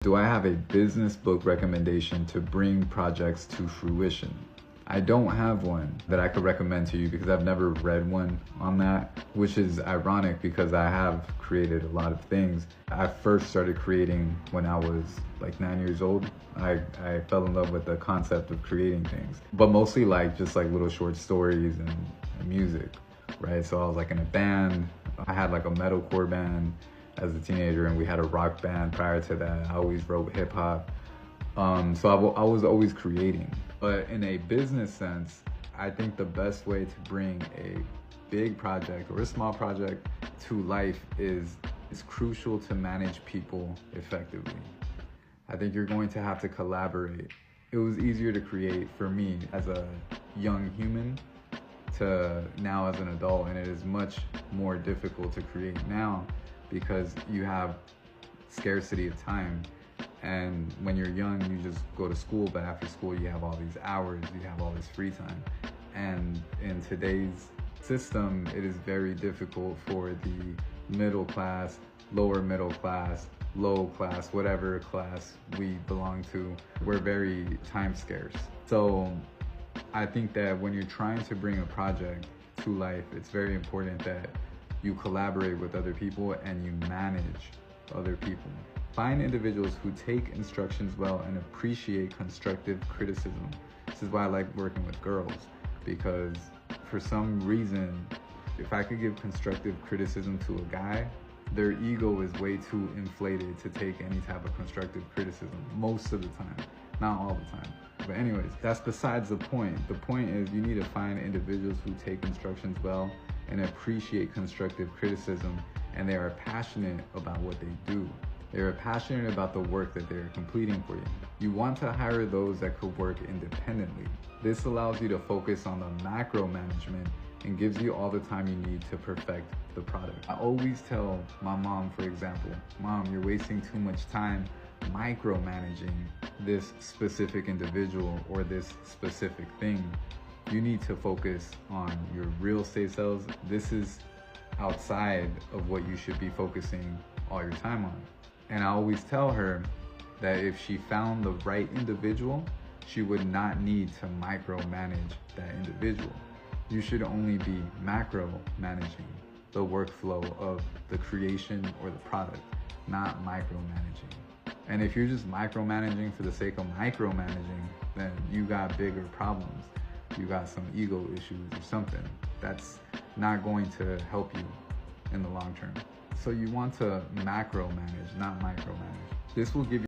Do I have a business book recommendation to bring projects to fruition? I don't have one that I could recommend to you because I've never read one on that, which is ironic because I have created a lot of things. I first started creating when I was like 9 years old. I fell in love with the concept of creating things, but mostly just like little short stories and music, right? So I was like in a band. I had like a metalcore band as a teenager, and we had a rock band prior to that. I always wrote hip hop. So I was always creating. But in a business sense, I think the best way to bring a big project or a small project to life is crucial to manage people effectively. I think you're going to have to collaborate. It was easier to create for me as a young human to now as an adult, and it is much more difficult to create now because you have scarcity of time. And when you're young, you just go to school, but after school, you have all these hours, you have all this free time. And in today's system, it is very difficult for the middle class, lower middle class, low class, whatever class we belong to. We're very time scarce. So I think that when you're trying to bring a project to life, it's very important that you collaborate with other people and you manage other people. Find individuals who take instructions well and appreciate constructive criticism. This is why I like working with girls, because for some reason, if I could give constructive criticism to a guy, their ego is way too inflated to take any type of constructive criticism most of the time, not all the time. But anyways, that's besides the point. The point is you need to find individuals who take instructions well and appreciate constructive criticism, and they are passionate about what they do. They are passionate about the work that they are completing for you. You want to hire those that could work independently. This allows you to focus on the macro management and gives you all the time you need to perfect the product. I always tell my mom, for example, Mom, you're wasting too much time micromanaging this specific individual or this specific thing. You need to focus on your real estate sales. This is outside of what you should be focusing all your time on. And I always tell her that if she found the right individual, she would not need to micromanage that individual. You should only be macro managing the workflow of the creation or the product, not micromanaging. And if you're just micromanaging for the sake of micromanaging, then you got bigger problems. You got some ego issues or something. That's not going to help you in the long term. So you want to macro manage, not micromanage. This will give you